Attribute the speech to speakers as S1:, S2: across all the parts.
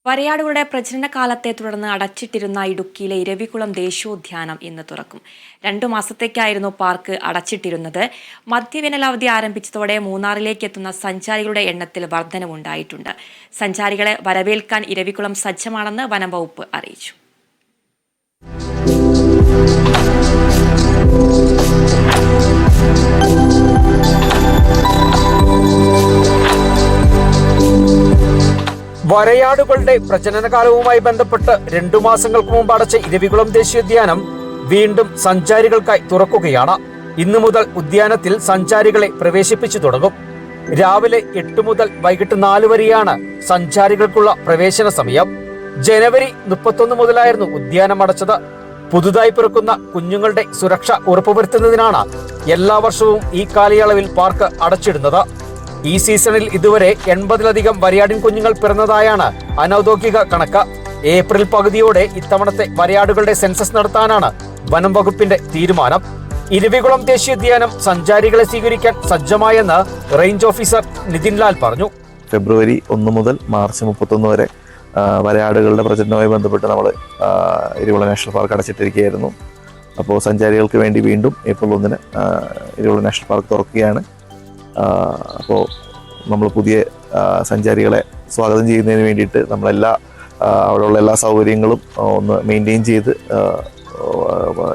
S1: വരയാടുകളുടെ പ്രജനനകാലത്തെ തുടർന്ന് അടച്ചിട്ടിരുന്ന ഇടുക്കിയിലെ ഇരവികുളം ദേശീയോദ്യാനം ഇന്ന് തുറക്കും. 2 മാസത്തേക്കായിരുന്നു പാർക്ക് അടച്ചിട്ടിരുന്നത്. മധ്യവേനലവധി ആരംഭിച്ചതോടെ മൂന്നാറിലേക്ക് എത്തുന്ന സഞ്ചാരികളുടെ എണ്ണത്തിൽ വർധനവുണ്ടായിട്ടുണ്ട്. സഞ്ചാരികളെ വരവേൽക്കാൻ ഇരവികുളം സജ്ജമാണെന്ന് വനം വകുപ്പ് അറിയിച്ചു.
S2: വരയാടുകളുടെ പ്രജനനകാലവുമായി ബന്ധപ്പെട്ട് 2 മാസങ്ങൾക്ക് മുമ്പ് അടച്ച ഇരവികുളം ദേശീയോദ്യാനം വീണ്ടും സഞ്ചാരികൾക്കായി തുറക്കുകയാണ്. ഇന്നു മുതൽ ഉദ്യാനത്തിൽ സഞ്ചാരികളെ പ്രവേശിപ്പിച്ചു തുടങ്ങും. രാവിലെ 8 മുതൽ വൈകിട്ട് 4 വരെയാണ് സഞ്ചാരികൾക്കുള്ള പ്രവേശന സമയം. ജനുവരി 31 മുതലായിരുന്നു ഉദ്യാനം അടച്ചത്. പുതുതായി പിറക്കുന്ന കുഞ്ഞുങ്ങളുടെ സുരക്ഷ ഉറപ്പുവരുത്തുന്നതിനാണ് എല്ലാ വർഷവും ഈ കാലയളവിൽ പാർക്ക് അടച്ചിടുന്നത്. ഈ സീസണിൽ ഇതുവരെ 80-ലധികം വരയാടിൻ കുഞ്ഞുങ്ങൾ പിറന്നതായാണ് അനൗദ്യോഗിക കണക്ക്. ഏപ്രിൽ പകുതിയോടെ ഇത്തവണത്തെ വരയാടുകളുടെ സെൻസസ് നടത്താനാണ് വനം വകുപ്പിന്റെ തീരുമാനം. ഇരവികുളം ദേശീയോദ്യാനം സഞ്ചാരികളെ സ്വീകരിക്കാൻ സജ്ജമായെന്ന് റേഞ്ച് ഓഫീസർ നിതിൻ ലാൽ പറഞ്ഞു.
S3: ഫെബ്രുവരി 1 മുതൽ മാർച്ച് 31 വരെ വരയാടുകളുടെ പ്രജനനവുമായി ബന്ധപ്പെട്ട് നമ്മൾ ഇരവികുളം നാഷണൽ പാർക്ക് അടച്ചിട്ടിരിക്കുകയായിരുന്നു. അപ്പോൾ സഞ്ചാരികൾക്ക് വേണ്ടി വീണ്ടും ഏപ്രിൽ 1-ന് ഇരവികുളം നാഷണൽ പാർക്ക് തുറക്കുകയാണ്. അപ്പോൾ നമ്മൾ പുതിയ സഞ്ചാരികളെ സ്വാഗതം ചെയ്യുന്നതിന് വേണ്ടിയിട്ട് അവിടെയുള്ള എല്ലാ സൗകര്യങ്ങളും ഒന്ന് മെയിൻറ്റെയിൻ ചെയ്ത്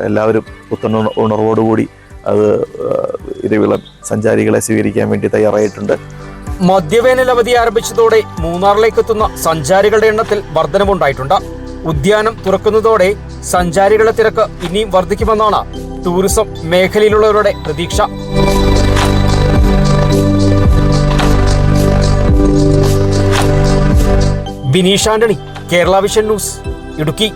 S3: എല്ലാവരും പുത്തൻ ഉണർവോടുകൂടി അത് ഇരവികുളം സഞ്ചാരികളെ സ്വീകരിക്കാൻ വേണ്ടി തയ്യാറായിട്ടുണ്ട്.
S2: മധ്യവേനൽ അവധി ആരംഭിച്ചതോടെ മൂന്നാറിലേക്ക് എത്തുന്ന സഞ്ചാരികളുടെ എണ്ണത്തിൽ വർധനവുണ്ടായിട്ടുണ്ട്. ഉദ്യാനം തുറക്കുന്നതോടെ സഞ്ചാരികളുടെ തിരക്ക് ഇനിയും വർദ്ധിക്കുമെന്നാണ് ടൂറിസം മേഖലയിലുള്ളവരുടെ പ്രതീക്ഷ. Bineesh Antony, Kerala vision news, Idukki.